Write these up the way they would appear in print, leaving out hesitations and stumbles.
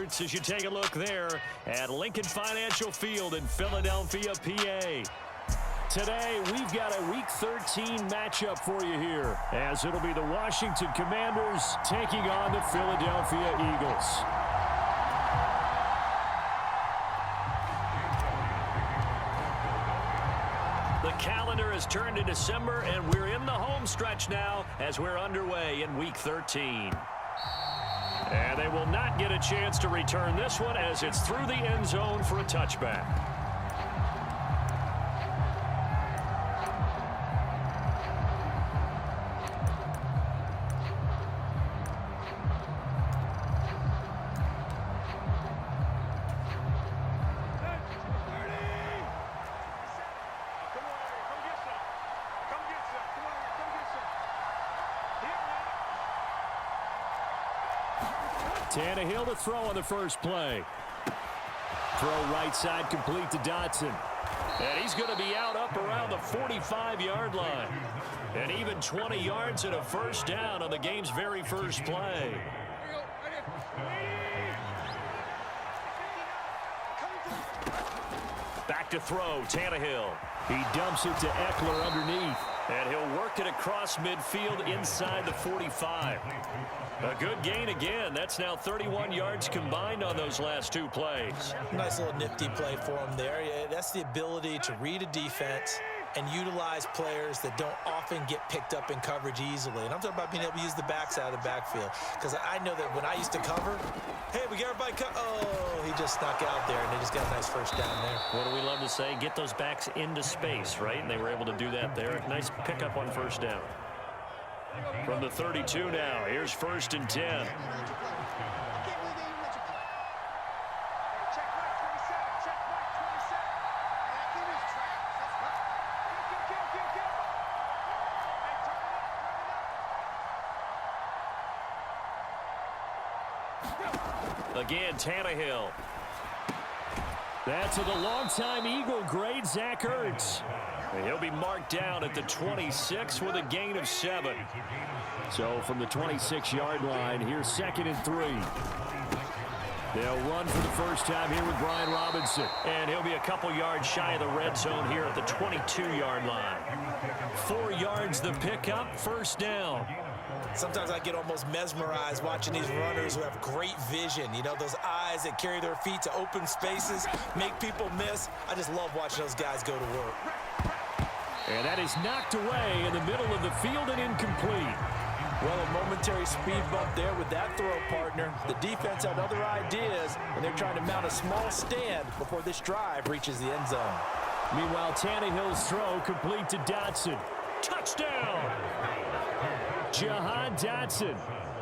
starts as you take a look there at Lincoln Financial Field in Philadelphia, PA. Today, we've got a Week 13 matchup for you here, as it'll be the Washington Commanders taking on the Philadelphia Eagles. The calendar has turned to December, and we're in the home stretch now as we're underway in Week 13. And they will not get a chance to return this one as it's through the end zone for a touchback. Tannehill to throw on the first play. Throw right side complete to Dotson. And he's going to be out up around the 45-yard line. And even 20 yards and a first down on the game's very first play. Back to throw, Tannehill. He dumps it to Eckler underneath. And he'll work it across midfield inside the 45. A good gain again. That's now 31 yards combined on those last two plays. Nice little nifty play for him there. Yeah, that's the ability to read a defense and utilize players that don't often get picked up in coverage easily. And I'm talking about being able to use the backside of the backfield. Because I know that when I used to cover, hey, we got everybody oh, he just snuck out there, and they just got a nice first down there. What do we love to say? Get those backs into space, right? And they were able to do that there. Nice pickup on first down. From the 32 now, here's 1st and 10. Again, Tannehill. That's to the longtime Eagle great Zach Ertz. And he'll be marked down at the 26 with a gain of 7. So from the 26-yard line, here's 2nd and 3. They'll run for the first time here with Brian Robinson. And he'll be a couple yards shy of the red zone here at the 22-yard line. 4 yards the pickup, first down. Sometimes I get almost mesmerized watching these runners who have great vision. You know, those eyes that carry their feet to open spaces, make people miss. I just love watching those guys go to work. And that is knocked away in the middle of the field and incomplete. Well, a momentary speed bump there with that throw, partner. The defense had other ideas, and they're trying to mount a small stand before this drive reaches the end zone. Meanwhile, Tannehill's throw complete to Dotson. Touchdown! Jahan Dotson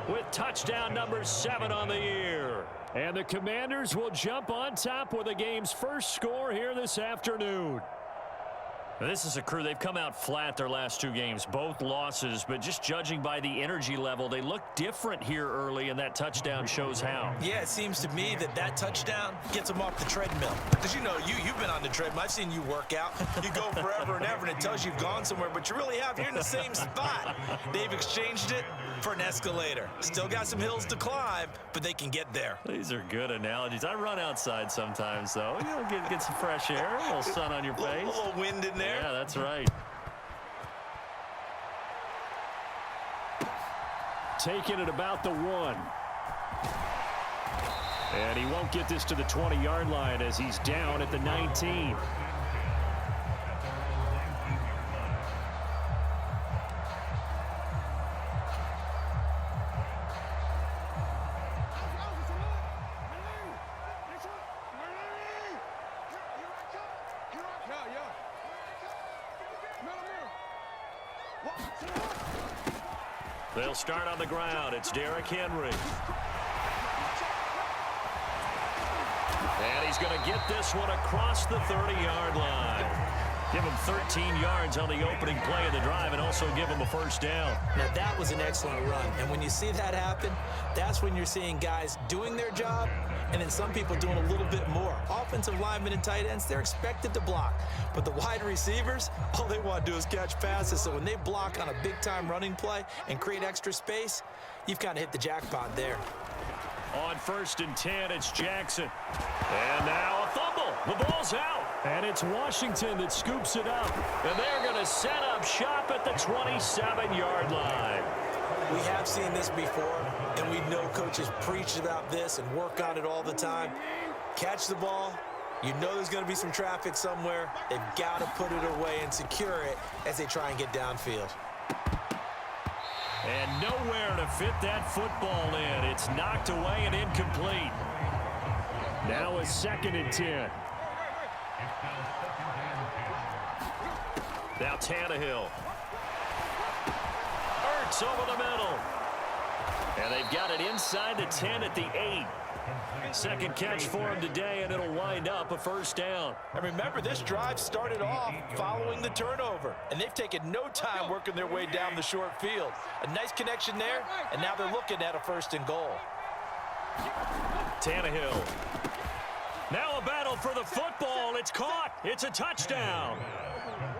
with touchdown number 7 on the year. And the Commanders will jump on top with the game's first score here this afternoon. This is a crew. They've come out flat their last 2 games, both losses, but just judging by the energy level, they look different here early, and that touchdown shows how. Yeah, it seems to me that touchdown gets them off the treadmill. Because, you know, you've been on the treadmill. I've seen you work out. You go forever and ever, and it tells you you've gone somewhere, but you really have. You're in the same spot. They've exchanged it for an escalator. Still got some hills to climb, but they can get there. These are good analogies. I run outside sometimes, though. You know, get some fresh air, a little sun on your face. A little wind in there. Yeah, that's right. Taking it about the 1. And he won't get this to the 20-yard line as he's down at the 19. They'll start on the ground. It's Derrick Henry. And he's going to get this one across the 30-yard line. Give him 13 yards on the opening play of the drive and also give him a first down. Now, that was an excellent run. And when you see that happen, that's when you're seeing guys doing their job and then some people doing a little bit more. Offensive linemen and tight ends, they're expected to block. But the wide receivers, all they want to do is catch passes. So when they block on a big-time running play and create extra space, you've kind of hit the jackpot there. On 1st and 10, it's Jackson. And now a fumble. The ball's out. And it's Washington that scoops it up. And they're going to set up shop at the 27-yard line. We have seen this before, and we know coaches preach about this and work on it all the time. Catch the ball. You know there's going to be some traffic somewhere. They've got to put it away and secure it as they try and get downfield. And nowhere to fit that football in. It's knocked away and incomplete. Now a 2nd and 10. Now Tannehill. Ertz over the middle. And they've got it inside the 10 at the 8. Second catch for him today, and it'll wind up a 1st down. And remember, this drive started off following the turnover, and they've taken no time working their way down the short field. A nice connection there, and now they're looking at a 1st and goal. Tannehill. Now a battle for the football. It's caught. It's a touchdown.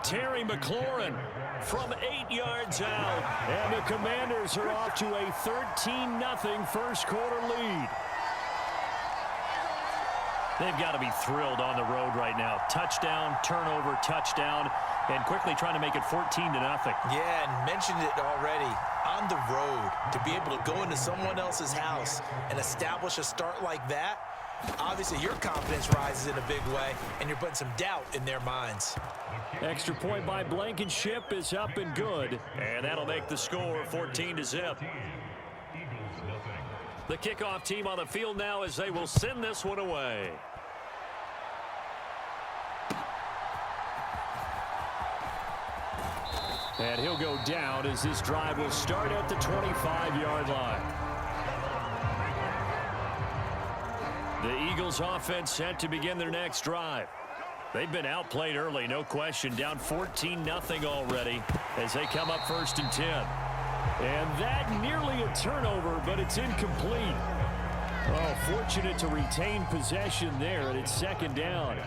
Terry McLaurin from 8 yards out. And the Commanders are off to a 13-0 first quarter lead. They've got to be thrilled on the road right now. Touchdown, turnover, touchdown, and quickly trying to make it 14-0. Yeah, and mentioned it already. On the road, to be able to go into someone else's house and establish a start like that, obviously your confidence rises in a big way, and you're putting some doubt in their minds. Extra point by Blankenship is up and good, and that'll make the score 14-0. The kickoff team on the field now as they will send this one away. And he'll go down as this drive will start at the 25-yard line. The Eagles offense set to begin their next drive. They've been outplayed early, no question. Down 14-0 already as they come up 1st and 10. And that nearly a turnover, but it's incomplete. Oh, fortunate to retain possession there, and it's 2nd down.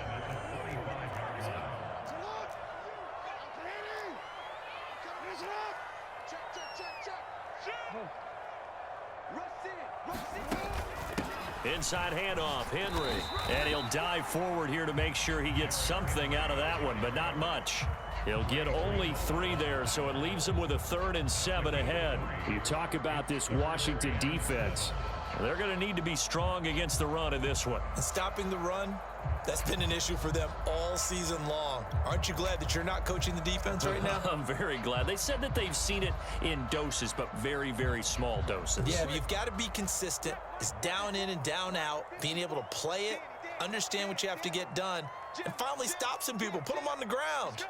Inside handoff, Henry. And he'll dive forward here to make sure he gets something out of that one, but not much. He'll get only 3 there, so it leaves him with a 3rd and 7 ahead. You talk about this Washington defense. They're going to need to be strong against the run in this one. And stopping the run, that's been an issue for them all season long. Aren't you glad that you're not coaching the defense right now? I'm very glad. They said that they've seen it in doses, but very, very small doses. Yeah, but you've got to be consistent. It's down in and down out, being able to play it, understand what you have to get done, and finally stop some people, put them on the ground.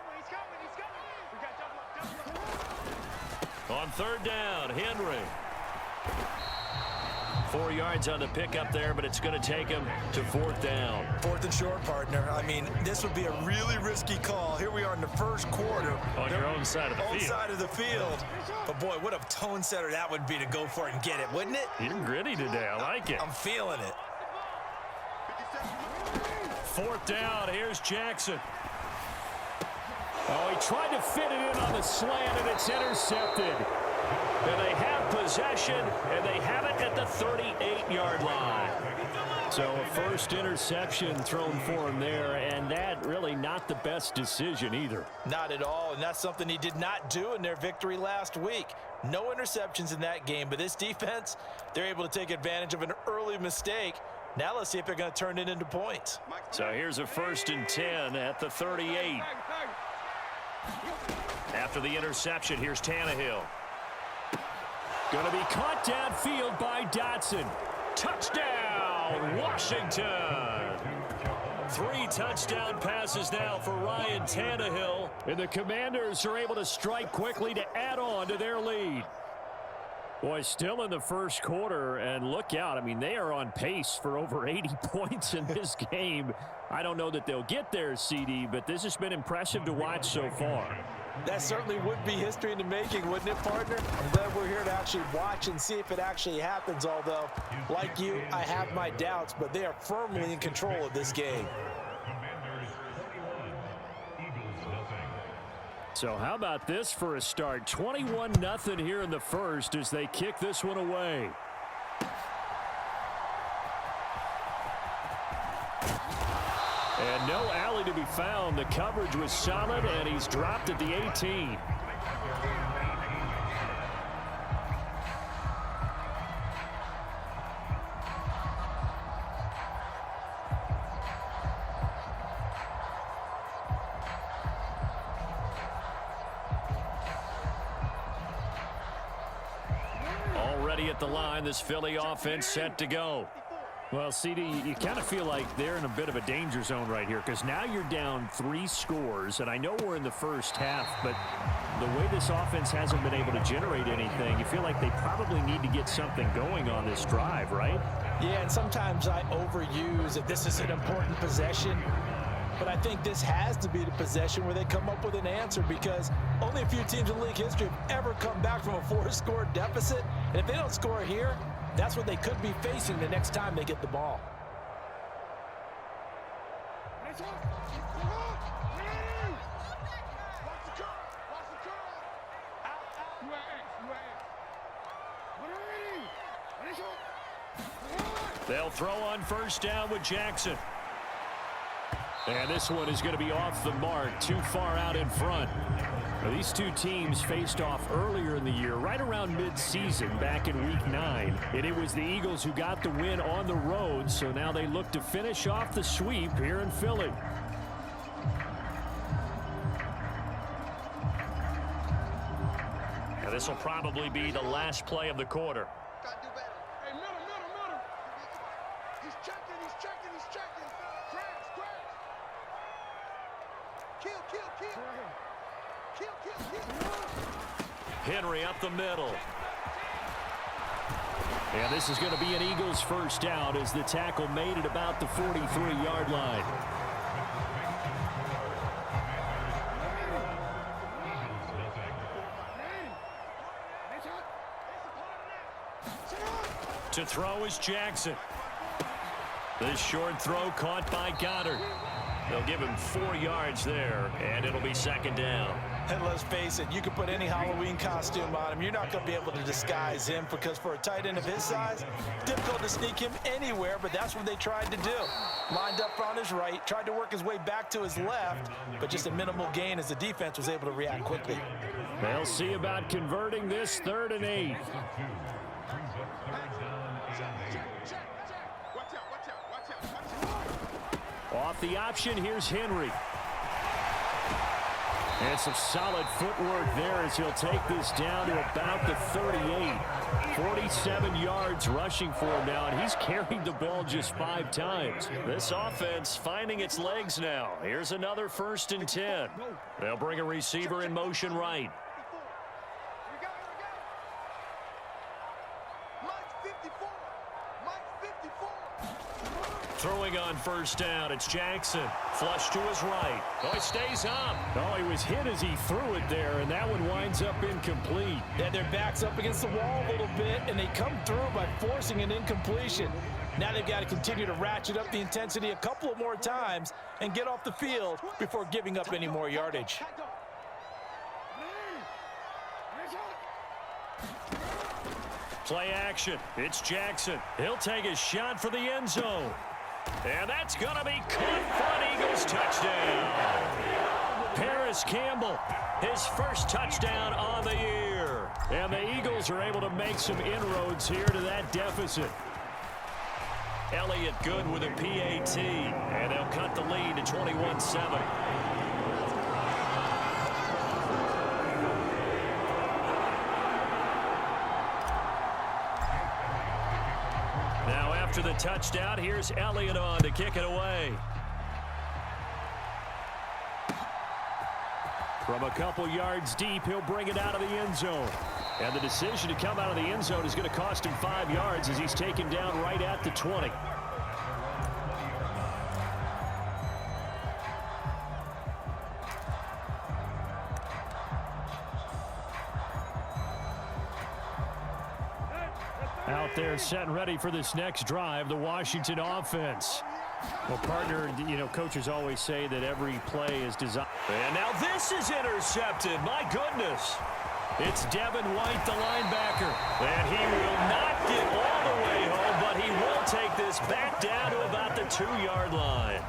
On 3rd down, Henry. 4 yards on the pickup there, but it's going to take him to 4th down. 4th and short, partner. I mean, this would be a really risky call. Here we are in the 1st quarter. On your own side of the field. Side of the field. But, boy, what a tone setter that would be to go for it and get it, wouldn't it? You're gritty today. I like it. I'm feeling it. 4th down. Here's Jackson. Oh, he tried to fit it in on the slant, and it's intercepted. And they have possession, and they have it at the 38-yard line. So a first interception thrown for him there, and that really not the best decision either. Not at all, and that's something he did not do in their victory last week. No interceptions in that game, but this defense, they're able to take advantage of an early mistake. Now let's see if they're going to turn it into points. So here's a 1st and 10 at the 38. After the interception, here's Tannehill. Going to be caught downfield by Dotson. Touchdown, Washington. 3 touchdown passes now for Ryan Tannehill. And the Commanders are able to strike quickly to add on to their lead. Boy, still in the 1st quarter, and look out. I mean, they are on pace for over 80 points in this game. I don't know that they'll get there, CD, but this has been impressive to watch so far. That certainly would be history in the making, wouldn't it, partner? I'm glad we're here to actually watch and see if it actually happens, although, like you, I have my doubts, but they are firmly in control of this game. So how about this for a start? 21-0 here in the 1st as they kick this one away. And no alley to be found. The coverage was solid, and he's dropped at the 18. Already at the line, this Philly offense set to go. Well, CD, you kind of feel like they're in a bit of a danger zone right here because now you're down 3 scores, and I know we're in the first half, but the way this offense hasn't been able to generate anything, you feel like they probably need to get something going on this drive, right? Yeah, and sometimes I overuse that this is an important possession, but I think this has to be the possession where they come up with an answer because only a few teams in league history have ever come back from a 4-score deficit, and if they don't score here, that's what they could be facing the next time they get the ball. They'll throw on first down with Jackson. And this one is going to be off the mark, too far out in front. Now, these two teams faced off earlier in the year, right around mid-season, back in Week 9. And it was the Eagles who got the win on the road, so now they look to finish off the sweep here in Philly. Now, this will probably be the last play of the quarter. Henry up the middle. And this is going to be an Eagles first down as the tackle made it about the 43-yard line. To throw is Jackson. This short throw caught by Goddard. They'll give him 4 yards there, and it'll be second down. And let's face it, you can put any Halloween costume on him. You're not going to be able to disguise him because for a tight end of his size, difficult to sneak him anywhere, but that's what they tried to do. Lined up on his right, tried to work his way back to his left, but just a minimal gain as the defense was able to react quickly. They'll see about converting this 3rd and 8. Off the option, here's Henry. And some solid footwork there as he'll take this down to about the 38. 47 yards rushing for him now, and he's carried the ball just 5 times. This offense finding its legs now. Here's another 1st and 10. They'll bring a receiver in motion right. Throwing on first down, it's Jackson. Flush to his right. Oh, he stays up. Oh, he was hit as he threw it there, and that one winds up incomplete. Yeah, their back's up against the wall a little bit, and they come through by forcing an incompletion. Now they've got to continue to ratchet up the intensity a couple of more times and get off the field before giving up any more yardage. Play action. It's Jackson. He'll take a shot for the end zone. And that's going to be caught for an Eagles touchdown. Paris Campbell, his first touchdown on the year. And the Eagles are able to make some inroads here to that deficit. Elliott good with a PAT. And they'll cut the lead to 21-7. After the touchdown, here's Elliott on to kick it away. From a couple yards deep, he'll bring it out of the end zone. And the decision to come out of the end zone is going to cost him 5 yards as he's taken down right at the 20. Out there set and ready for this next drive, the Washington offense. Well, partner, coaches always say that every play is designed. And now this is intercepted. My goodness. It's Devin White, the linebacker. And he will not get all the way home, but he will take this back down to about the 2-yard line.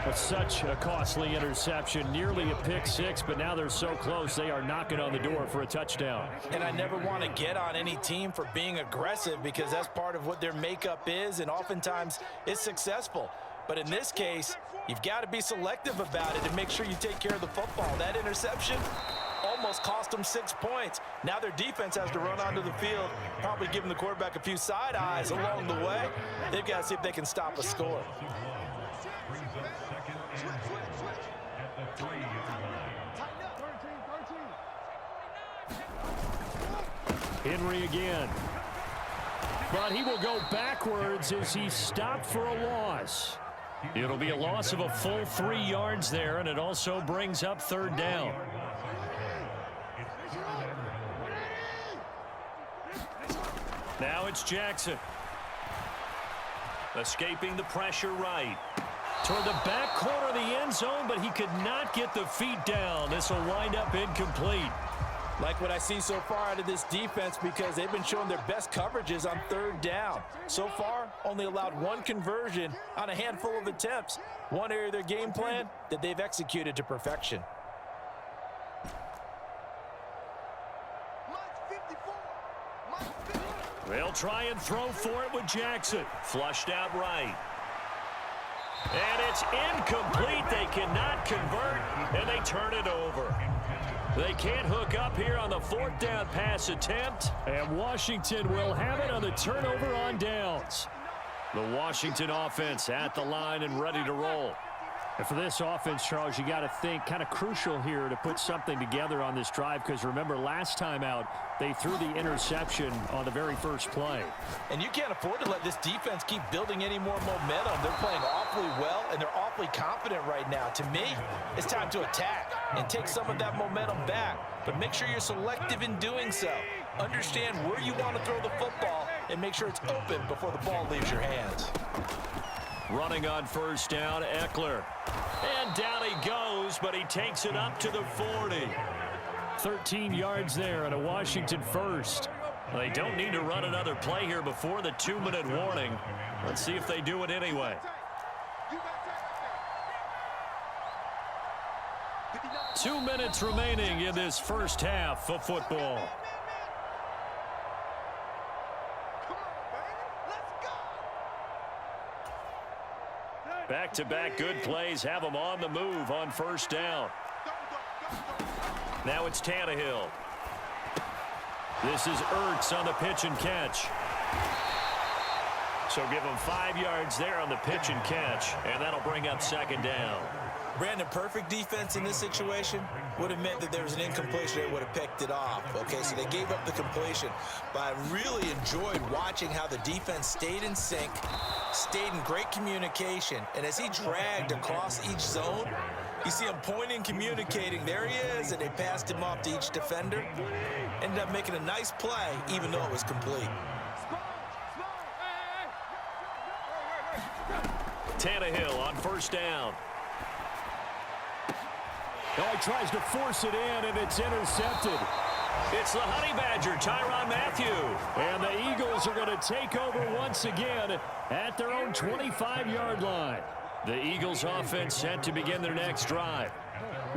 But such a costly interception, nearly a pick six, but now they're so close they are knocking on the door for a touchdown. And I never want to get on any team for being aggressive because that's part of what their makeup is, and oftentimes it's successful. But in this case, you've got to be selective about it and make sure you take care of the football. That interception almost cost them 6 points. Now their defense has to run onto the field, probably giving the quarterback a few side eyes along the way. They've got to see if they can stop a score. Henry again. But he will go backwards as he stopped for a loss. It'll be a loss of a full 3 yards there, and it also brings up third down. Now it's Jackson. Escaping the pressure right. Toward the back corner of the end zone, but he could not get the feet down. This will wind up incomplete. Like what I see so far out of this defense because they've been showing their best coverages on third down. So far, only allowed 1 conversion on a handful of attempts. One area of their game plan that they've executed to perfection. They'll try and throw for it with Jackson. Flushed out right. And it's incomplete. They cannot convert, and they turn it over. They can't hook up here on the 4th down pass attempt, and Washington will have it on the turnover on downs. The Washington offense at the line and ready to roll. And for this offense, Charles, you got to think kind of crucial here to put something together on this drive because remember last time out they threw the interception on the very first play. And you can't afford to let this defense keep building any more momentum. They're playing awfully well and they're awfully confident right now. To me, it's time to attack and take some of that momentum back. But make sure you're selective in doing so. Understand where you want to throw the football and make sure it's open before the ball leaves your hands. Running on first down, Eckler. And down he goes, but he takes it up to the 40. 13 yards there and a Washington first. They don't need to run another play here before the 2-minute warning. Let's see if they do it anyway. 2 minutes remaining in this first half of football. Back-to-back good plays have them on the move on first down. Now it's Tannehill. This is Ertz on the pitch and catch. So give him 5 yards there on the pitch and catch, and that'll bring up second down. Brandon, perfect defense in this situation would have meant that there was an incompletion. They would have picked it off. Okay, so they gave up the completion. But I really enjoyed watching how the defense stayed in sync, stayed in great communication. And as he dragged across each zone, you see him pointing, communicating. There he is, and they passed him off to each defender. Ended up making a nice play, even though it was complete. Tannehill on first down. Oh, he tries to force it in, and it's intercepted. It's the Honey Badger, Tyrann Mathieu. And the Eagles are going to take over once again at their own 25-yard line. The Eagles offense set to begin their next drive.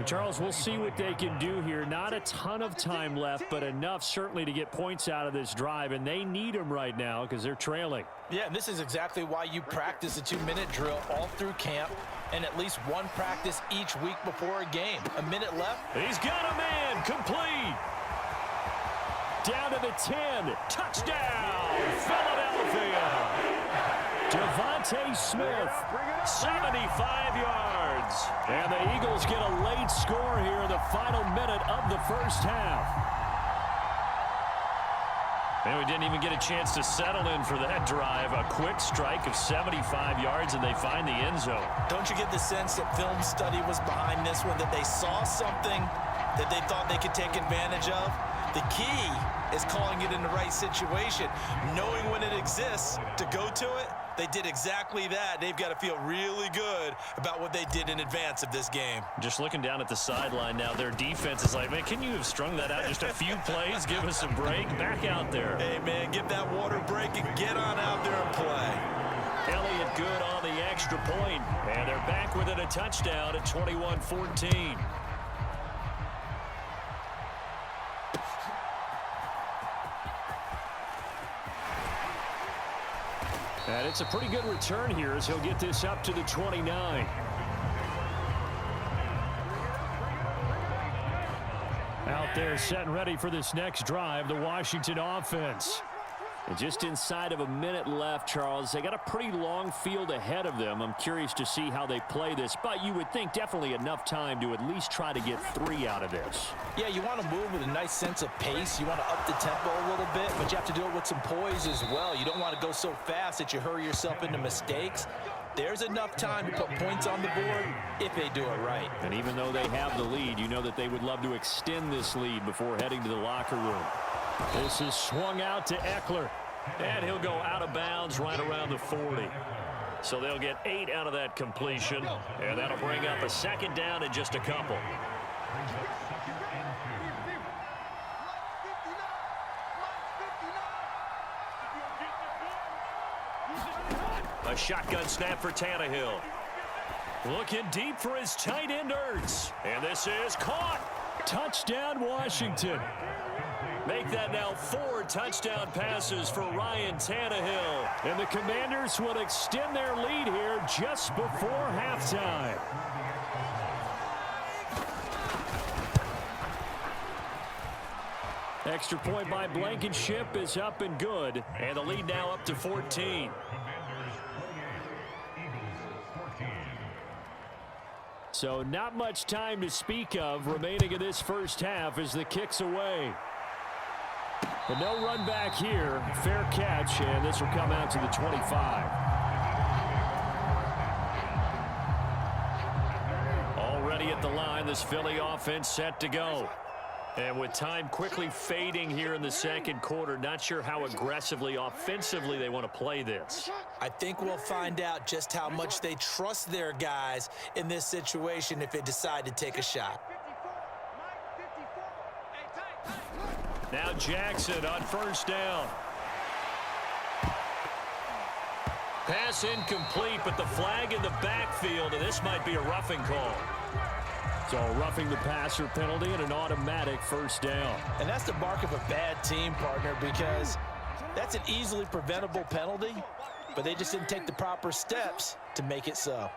Charles, we'll see what they can do here. Not a ton of time left, but enough certainly to get points out of this drive, and they need them right now because they're trailing. Yeah, and this is exactly why you practice a 2-minute drill all through camp and at least one practice each week before a game. A minute left. He's got a man. Complete. Down to the 10. Touchdown, Philadelphia. Devontae Smith, 75 yards. And the Eagles get a late score here in the final minute of the first half. And we didn't even get a chance to settle in for that drive. A quick strike of 75 yards, and they find the end zone. Don't you get the sense that film study was behind this one, that they saw something that they thought they could take advantage of? The key is calling it in the right situation, knowing when it exists to go to it. They did exactly that. They've got to feel really good about what they did in advance of this game. Just looking down at the sideline now, their defense is like, man, can you have strung that out just a few plays? Give us a break. Back out there. Hey, man, give that water break and get on out there and play. Elliott good on the extra extra point, and they're back within a touchdown at 21-14. And it's a pretty good return here as he'll get this up to the 29. Out there set and ready for this next drive, the Washington offense. And just inside of a minute left, Charles. They got a pretty long field ahead of them. I'm curious to see how they play this, but you would think definitely enough time to at least try to get 3 out of this. Yeah, you want to move with a nice sense of pace. You want to up the tempo a little bit, but you have to do it with some poise as well. You don't want to go so fast that you hurry yourself into mistakes. There's enough time to put points on the board if they do it right. And even though they have the lead, you know that they would love to extend this lead before heading to the locker room. This is swung out to Eckler, and he'll go out of bounds right around the 40. So they'll get 8 out of that completion, and that'll bring up a second down in just a couple. A shotgun snap for Tannehill. Looking deep for his tight end Ertz. And this is caught. Touchdown, Washington. Make that now 4 touchdown passes for Ryan Tannehill. And the Commanders will extend their lead here just before halftime. Extra point by Blankenship is up and good. And the lead now up to 14. So not much time to speak of remaining in this first half as the kick's away. But no run back here. Fair catch, and this will come out to the 25. Already at the line, this Philly offense set to go. And with time quickly fading here in the second quarter, not sure how aggressively, offensively they want to play this. I think we'll find out just how much they trust their guys in this situation if they decide to take a shot. Now Jackson on first down. Pass incomplete, but the flag in the backfield, and this might be a roughing call. So roughing the passer penalty and an automatic first down. And that's the mark of a bad team, partner, because that's an easily preventable penalty, but they just didn't take the proper steps to make it so.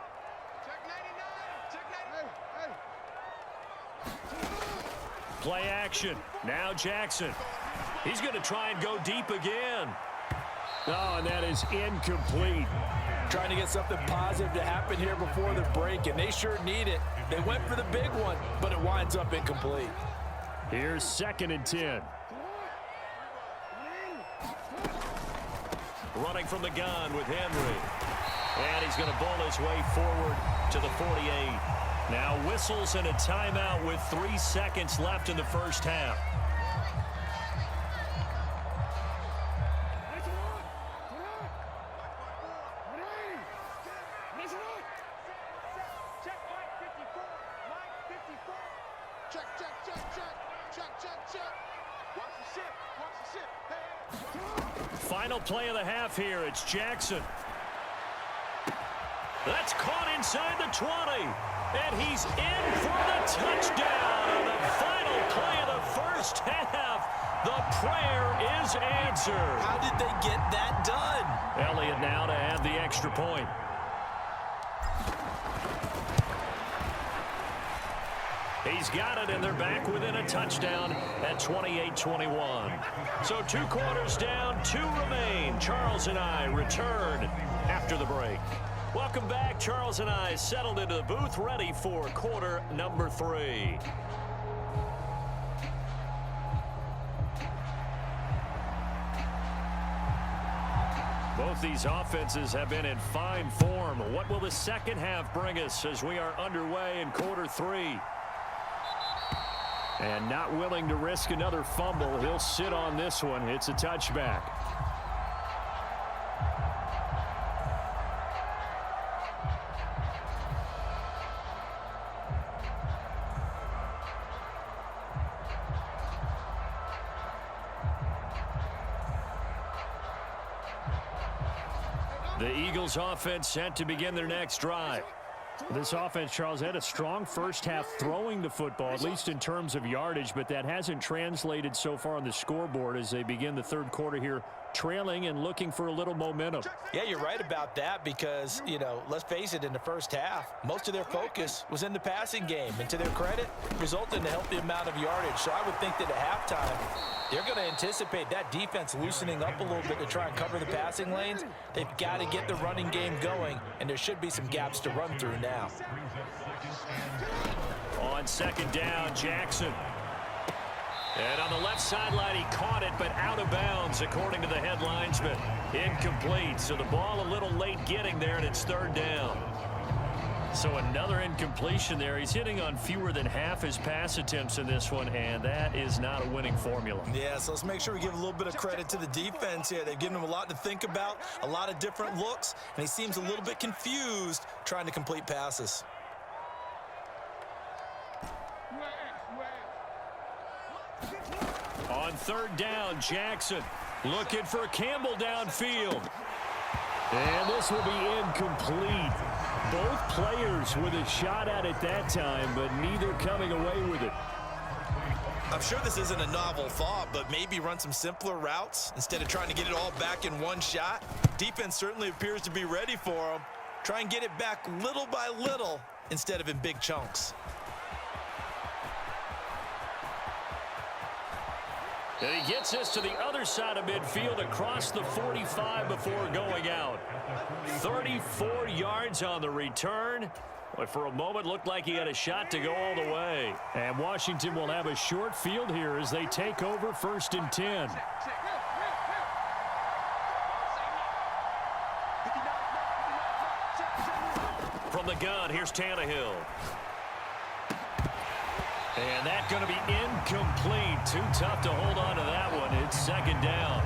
Play action. Now Jackson. He's going to try and go deep again. Oh, and that is incomplete. Trying to get something positive to happen here before the break, and they sure need it. They went for the big one, but it winds up incomplete. Here's 2nd and 10. Running from the gun with Henry. And he's going to bowl his way forward to the 48. Now whistles and a timeout with 3 seconds left in the first half. Final play of the half here. It's Jackson. That's caught inside the 20. And he's in for the touchdown. On the final play of the first half, the prayer is answered. How did they get that done? Elliott now to add the extra point. He's got it, and they're back within a touchdown at 28-21. So 2 quarters down, 2 remain. Charles and I return after the break. Welcome back. Charles and I settled into the booth, ready for quarter number 3. Both these offenses have been in fine form. What will the second half bring us as we are underway in quarter 3? And not willing to risk another fumble. He'll sit on this one. It's a touchback. The Eagles offense set to begin their next drive. This offense, Charles, had a strong first half throwing the football, at least in terms of yardage, but that hasn't translated so far on the scoreboard as they begin the third quarter here, trailing and looking for a little momentum. Yeah, you're right about that because, you know, let's face it, in the first half, most of their focus was in the passing game. And to their credit, resulted in a healthy amount of yardage. So I would think that at halftime, they're going to anticipate that defense loosening up a little bit to try and cover the passing lanes. They've got to get the running game going, and there should be some gaps to run through now. On second down, Jackson. And on the left sideline, he caught it, but out of bounds, according to the headlines, but incomplete. So the ball a little late getting there, and it's third down. So another incompletion there. He's hitting on fewer than half his pass attempts in this one, and that is not a winning formula. Yeah, so let's make sure we give a little bit of credit to the defense here. They've given him a lot to think about, a lot of different looks, and he seems a little bit confused trying to complete passes. On third down, Jackson looking for Campbell downfield. And this will be incomplete. Both players with a shot at it that time, but neither coming away with it. I'm sure this isn't a novel thought, but maybe run some simpler routes instead of trying to get it all back in one shot. Defense certainly appears to be ready for him. Try and get it back little by little instead of in big chunks. And he gets us to the other side of midfield across the 45 before going out. 34 yards on the return. But for a moment, looked like he had a shot to go all the way. And Washington will have a short field here as they take over first and 10. From the gun, here's Tannehill. And that's going to be incomplete. Too tough to hold on to that one. It's second down.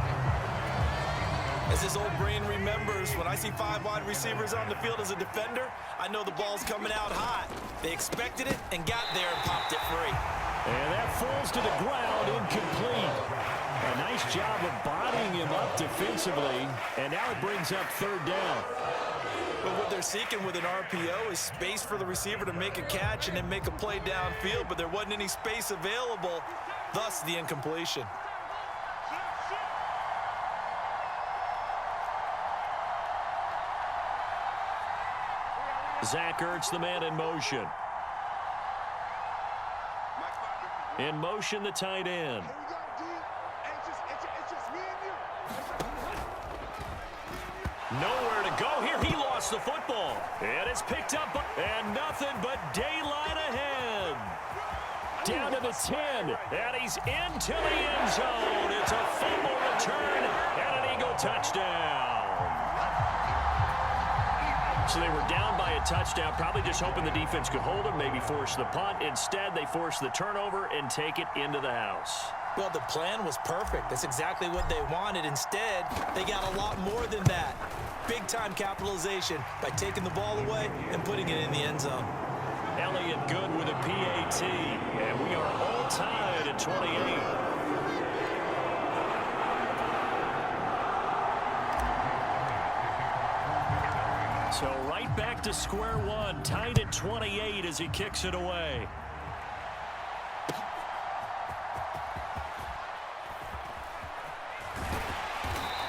As his old brain remembers, when I see 5 wide receivers on the field as a defender, I know the ball's coming out hot. They expected it and got there and popped it free. And that falls to the ground, incomplete. A nice job of bodying him up defensively. And now it brings up third down. But what they're seeking with an RPO is space for the receiver to make a catch and then make a play downfield, but there wasn't any space available, thus the incompletion. Zach Ertz, the man in motion. In motion, the tight end. Nowhere to go here. He lost the football. And it's picked up. And nothing but daylight ahead. Down to the 10. And he's into the end zone. It's a fumble return and an Eagle touchdown. So they were down by a touchdown, probably just hoping the defense could hold them, maybe force the punt. Instead, they force the turnover and take it into the house. Well, the plan was perfect. That's exactly what they wanted. Instead, they got a lot more than that. Big-time capitalization by taking the ball away and putting it in the end zone. Elliott good with a PAT, and we are all tied at 28. So right back to square one, tied at 28 as he kicks it away.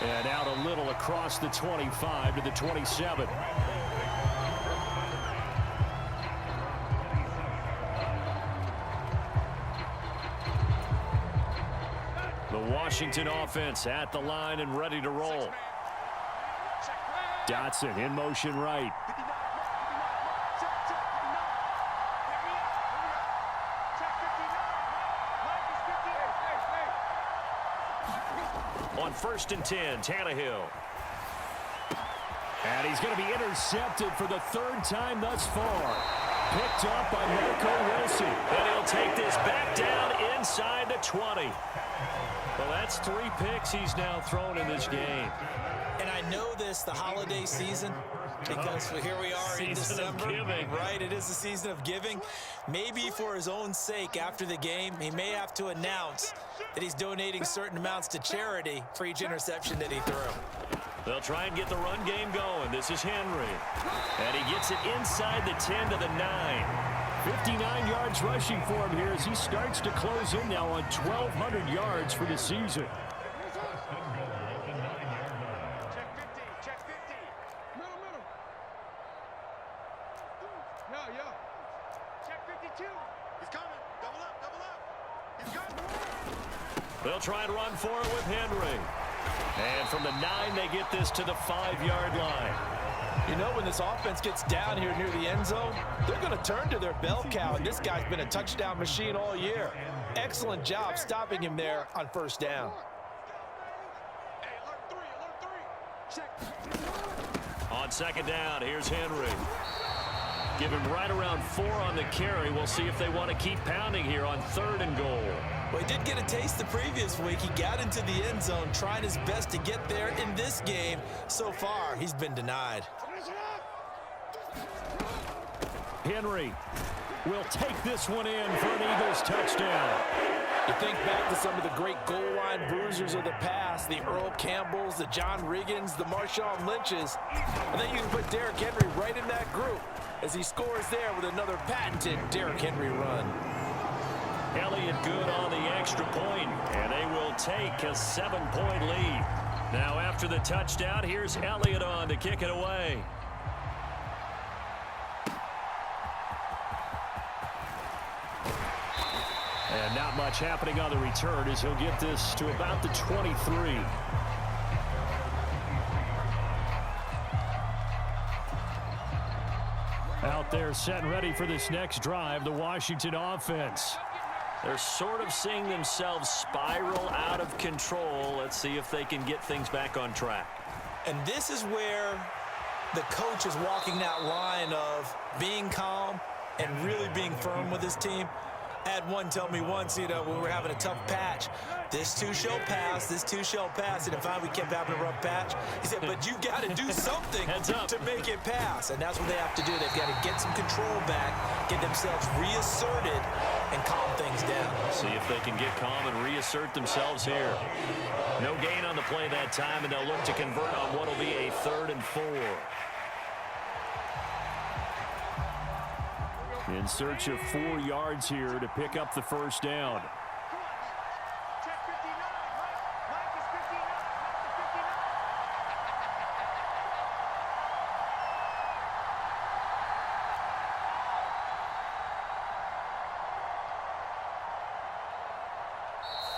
And out a little across the 25 to the 27. The Washington offense at the line and ready to roll. Dotson in motion right. On first and 10, Tannehill. And he's going to be intercepted for the third time thus far. Picked up by Marco Wilson. And he'll take this back down inside the 20. Well, that's 3 picks he's now thrown in this game. And I know this, the holiday season, because here we are in December. Right, it is the season of giving. Maybe for his own sake after the game, he may have to announce that he's donating certain amounts to charity for each interception that he threw. They'll try and get the run game going. This is Henry. And he gets it inside the 10 to the 9. 59 yards rushing for him here as he starts to close in now on 1,200 yards for the season. Check 50. Middle. Yeah. Check 52. He's coming. Double up. He's coming. They'll try and run for it with Henry. And from the 9, they get this to the 5-yard line. You know, when this offense gets down here near the end zone, they're going to turn to their bell cow, and this guy's been a touchdown machine all year. Excellent job stopping him there on first down. Hey, alert 3. On second down, here's Henry. Give him right around 4 on the carry. We'll see if they want to keep pounding here on 3rd and goal. Well, he did get a taste the previous week. He got into the end zone, trying his best to get there in this game. So far, he's been denied. Henry will take this one in for an Eagles touchdown. You think back to some of the great goal line bruisers of the past, the Earl Campbells, the John Riggins, the Marshawn Lynches. And then you can put Derrick Henry right in that group as he scores there with another patented Derrick Henry run. Elliott good on the extra point, and they will take a 7-point lead. Now after the touchdown, here's Elliott on to kick it away. And not much happening on the return as he'll get this to about the 23. Out there set and ready for this next drive, the Washington offense. They're sort of seeing themselves spiral out of control. Let's see if they can get things back on track. And this is where the coach is walking that line of being calm and really being firm with his team. I had one tell me once, when we were having a tough patch, this too shall pass, and then finally we kept having a rough patch. He said, but you got to do something to make it pass, and that's what they have to do. They've got to get some control back, get themselves reasserted, and calm things down. See if they can get calm and reassert themselves here. No gain on the play that time, and they'll look to convert on what will be a 3rd and 4. In search of 4 yards here to pick up the first down. Check 59. Mike is 59.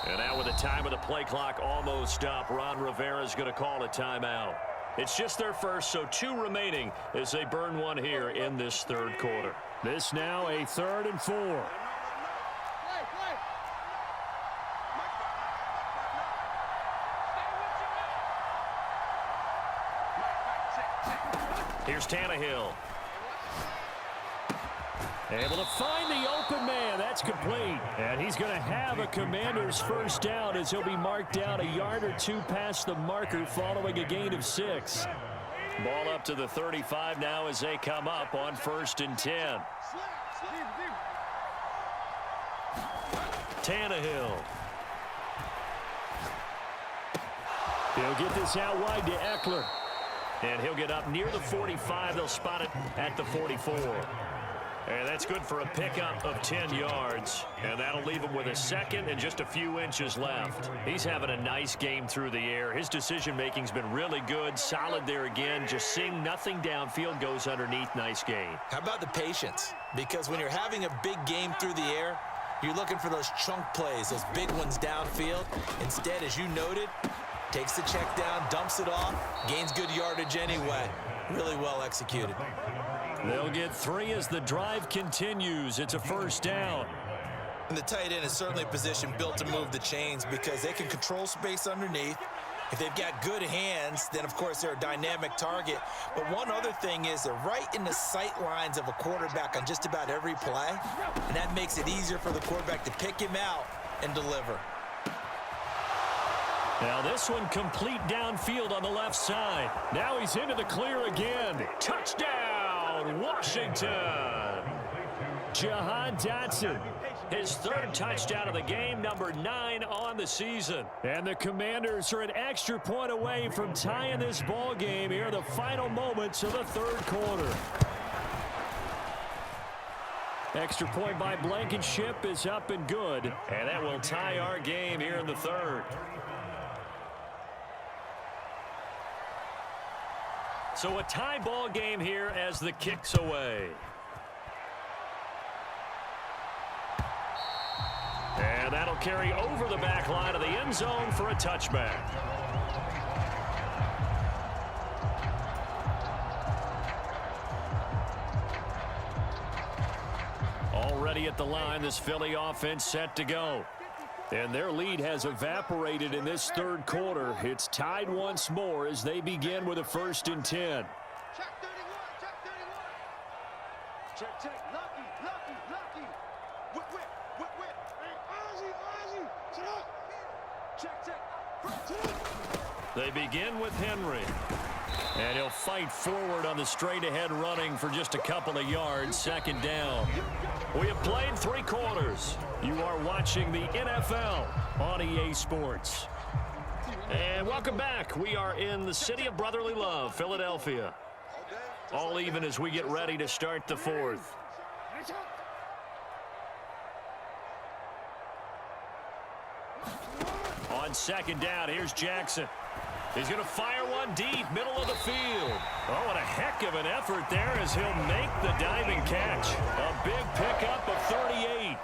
And now with the time of the play clock almost up, Ron Rivera's going to call a timeout. It's just their first, so 2 remaining as they burn one here in this 3rd quarter. This now a 3rd and 4. Here's Tannehill. Able to find the open man. That's complete. And he's going to have a Commander's first down as he'll be marked down a yard or 2 past the marker following a gain of 6. Ball up to the 35 now as they come up on 1st and 10. Tannehill. He'll get this out wide to Eckler. And he'll get up near the 45. They'll spot it at the 44. And that's good for a pickup of 10 yards. And that'll leave him with a 2nd and just a few inches left. He's having a nice game through the air. His decision-making's been really good. Solid there again. Just seeing nothing downfield goes underneath. Nice gain. How about the patience? Because when you're having a big game through the air, you're looking for those chunk plays, those big ones downfield. Instead, as you noted, takes the check down, dumps it off, gains good yardage anyway. Really well executed. They'll get 3 as the drive continues. It's a first down. And the tight end is certainly a position built to move the chains because they can control space underneath. If they've got good hands, then, of course, they're a dynamic target. But one other thing is they're right in the sight lines of a quarterback on just about every play, and that makes it easier for the quarterback to pick him out and deliver. Now this one complete downfield on the left side. Now he's into the clear again. Touchdown, Washington. Jahan Dotson His third touchdown of the game, number 9 on the season. And the Commanders are an extra point away from tying this ball game here in the final moments of the third quarter. Extra point by Blankenship is up and good. And that will tie our game here in the third. So a tie ball game here as the kick's away. And that'll carry over the back line of the end zone for a touchback. Already at the line, this Philly offense set to go. And their lead has evaporated in this third quarter. It's tied once more as they begin with a 1st and 10. Check 31, check 31. Check, lucky. Whip. Hey, Ozzy, sit up. Check. They begin with Henry. And he'll fight forward on the straight-ahead running for just a couple of yards. 2nd down. We have played 3 quarters. You are watching the NFL on EA Sports. And welcome back. We are in the city of brotherly love, Philadelphia. All even as we get ready to start the 4th. On 2nd down, here's Jackson. He's going to fire one deep, middle of the field. Oh, and a heck of an effort there as he'll make the diving catch. A big pickup of 38.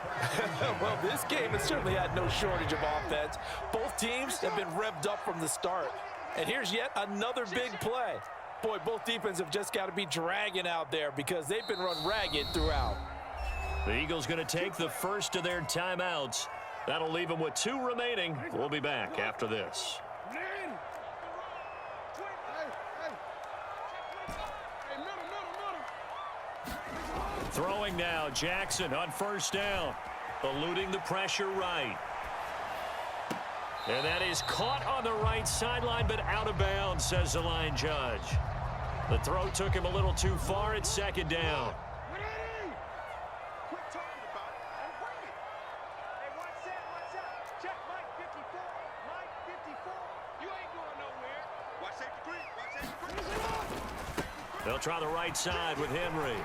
Well, this game has certainly had no shortage of offense. Both teams have been revved up from the start. And here's yet another big play. Boy, both defenses have just got to be dragging out there because they've been run ragged throughout. The Eagles going to take the first of their timeouts. That'll leave them with 2 remaining. We'll be back after this. Throwing now, Jackson on 1st down. Eluding the pressure right. And that is caught on the right sideline, but out of bounds, says the line judge. The throw took him a little too far at 2nd down. Quit talking about it and bring it. Hey, watch out. Check Mike 54. Mike 54. You ain't going nowhere. Watch safety green. They'll try the right side with Henry.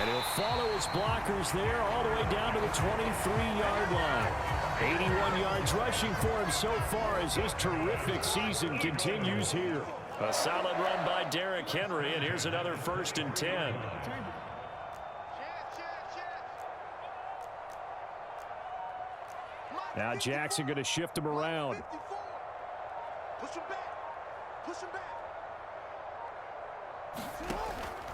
And he'll follow his blockers there all the way down to the 23-yard line. 81 yards rushing for him so far as his terrific season continues here. A solid run by Derrick Henry, and here's another 1st and 10. Now Jackson going to shift him around. Push him back.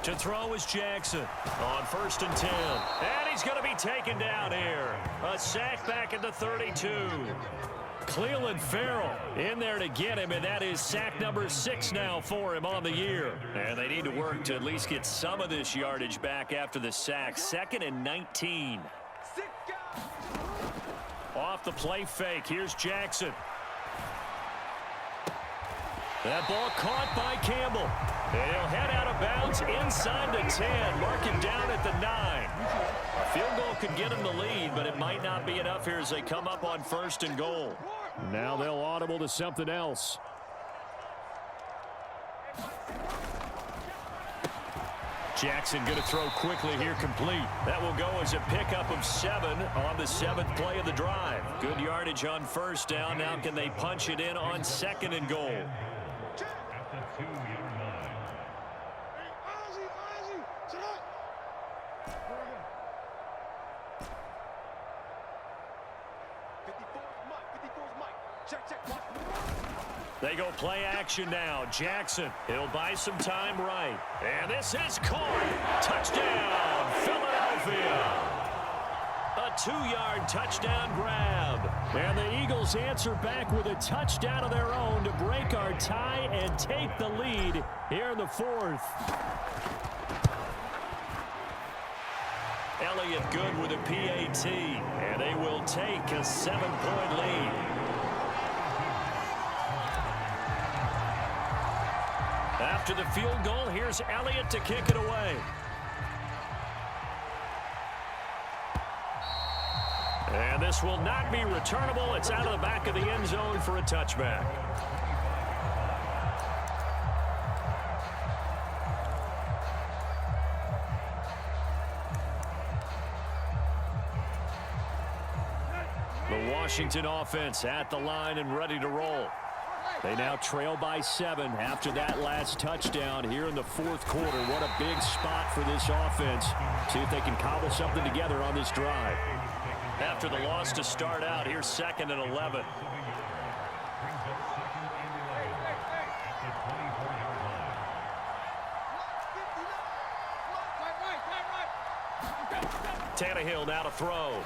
To throw is Jackson on 1st and 10. And he's going to be taken down here. A sack back at the 32. Cleveland Farrell in there to get him, and that is sack number 6 now for him on the year. And they need to work to at least get some of this yardage back after the sack. 2nd and 19. Off the play fake, here's Jackson. That ball caught by Campbell. And he'll head out of bounds inside the 10, marking down at the 9. A field goal could get him the lead, but it might not be enough here as they come up on 1st and goal. Now they'll audible to something else. Jackson going to throw quickly here, complete. That will go as a pickup of 7 on the 7th play of the drive. Good yardage on 1st down. Now can they punch it in on 2nd and goal? They go play action now. Jackson, he'll buy some time right. And this is caught. Touchdown, Philadelphia. A 2-yard touchdown grab. And the Eagles answer back with a touchdown of their own to break our tie and take the lead here in the 4th. Elliott good with a PAT. And they will take a 7-point lead. After the field goal, here's Elliott to kick it away. And this will not be returnable. It's out of the back of the end zone for a touchback. The Washington offense at the line and ready to roll. They now trail by 7 after that last touchdown here in the fourth quarter. What a big spot for this offense. See if they can cobble something together on this drive. After the loss to start out, here's 2nd and 11. Tannehill now to throw.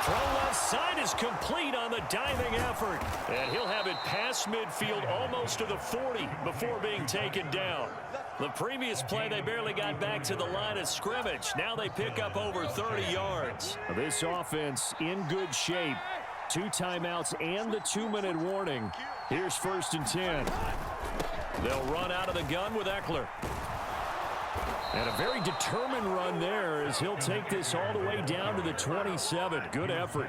Throw left side is complete on the diving effort. And he'll have it past midfield almost to the 40 before being taken down. The previous play, they barely got back to the line of scrimmage. Now they pick up over 30 yards. This offense in good shape. 2 timeouts and the 2-minute warning. Here's 1st and 10. They'll run out of the gun with Eckler. And a very determined run there as he'll take this all the way down to the 27. Good effort.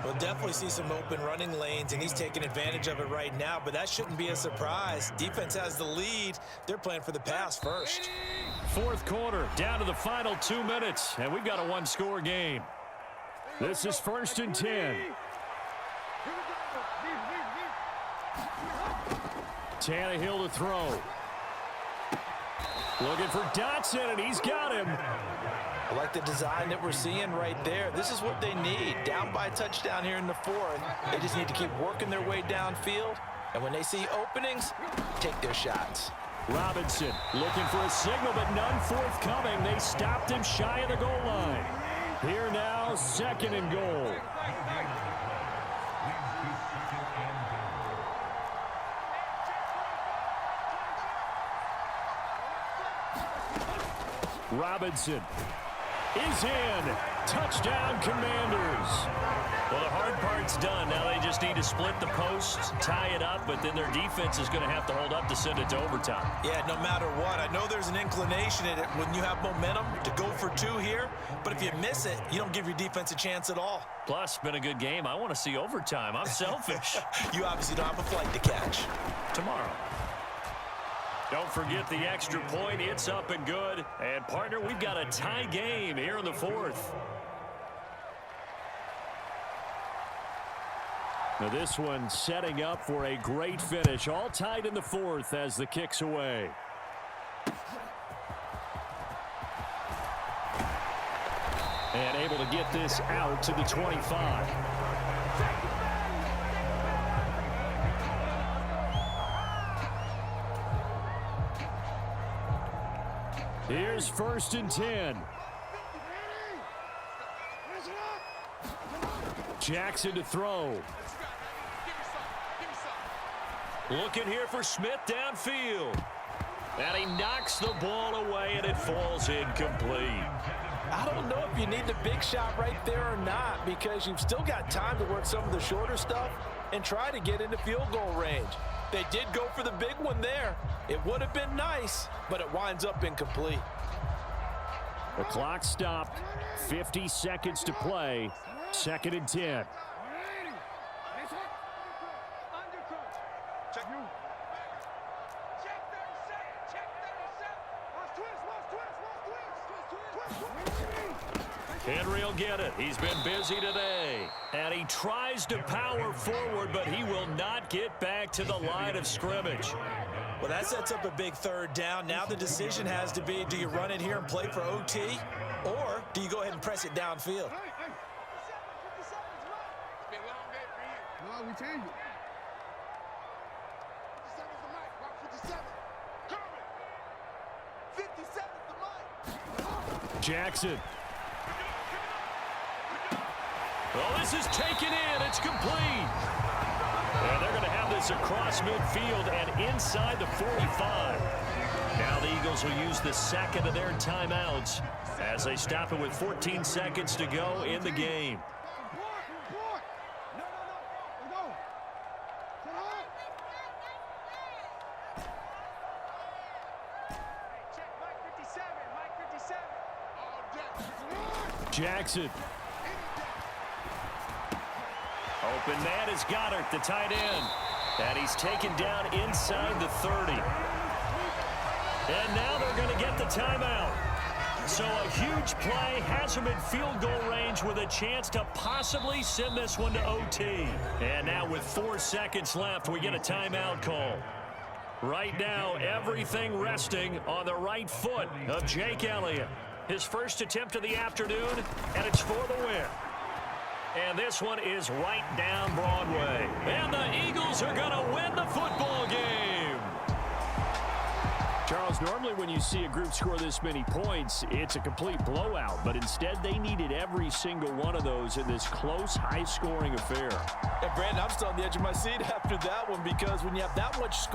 We'll definitely see some open running lanes, and he's taking advantage of it right now, but that shouldn't be a surprise. Defense has the lead. They're playing for the pass first. Fourth quarter, down to the final 2 minutes, and we've got a 1-score game. This is 1st and 10. Tannehill to throw. Looking for Dotson, and he's got him. I like the design that we're seeing right there. This is what they need. Down by a touchdown here in the 4th. They just need to keep working their way downfield. And when they see openings, take their shots. Robinson looking for a signal, but none forthcoming. They stopped him shy of the goal line. Here now, 2nd and goal. Robinson is in. Touchdown, Commanders. Well, the hard part's done. Now they just need to split the posts, tie it up, but then their defense is going to have to hold up to send it to overtime. Yeah, no matter what. I know there's an inclination in it when you have momentum to go for 2 here, but if you miss it, you don't give your defense a chance at all. Plus, been a good game. I want to see overtime. I'm selfish. You obviously don't have a flight to catch. Tomorrow. Don't forget the extra point. It's up and good. And, partner, we've got a tie game here in the 4th. Now this one setting up for a great finish. All tied in the 4th as the kick's away. And able to get this out to the 25. Here's 1st and 10. Jackson to throw. Looking here for Smith downfield. And he knocks the ball away, and it falls incomplete. I don't know if you need the big shot right there or not, because you've still got time to work some of the shorter stuff and try to get into field goal range. They did go for the big one there. It would have been nice, but it winds up incomplete. The clock stopped. 50 seconds to play. 2nd and 10. Henry will get it. He's been busy today. And he tries to power forward, but he will not get back to the line of scrimmage. Well, that sets up a big 3rd down. Now the decision has to be, do you run it here and play for OT, or do you go ahead and press it downfield? No, we change it. 57's the mic. Jackson. Well, this is taken in. It's complete. And they're going to have this across midfield and inside the 45. Now the Eagles will use the 2nd of their timeouts as they stop it with 14 seconds to go in the game. Jackson. Open man is Goddard, the tight end. And he's taken down inside the 30. And now they're going to get the timeout. So a huge play has him in field goal range with a chance to possibly send this one to OT. And now with 4 seconds left, we get a timeout call. Right now, everything resting on the right foot of Jake Elliott. His first attempt of the afternoon, and it's for the win. And this one is right down Broadway. And the Eagles are going to win the football game. Charles, normally when you see a group score this many points, it's a complete blowout. But instead, they needed every single one of those in this close, high-scoring affair. And Brandon, I'm still on the edge of my seat after that one because when you have that much score,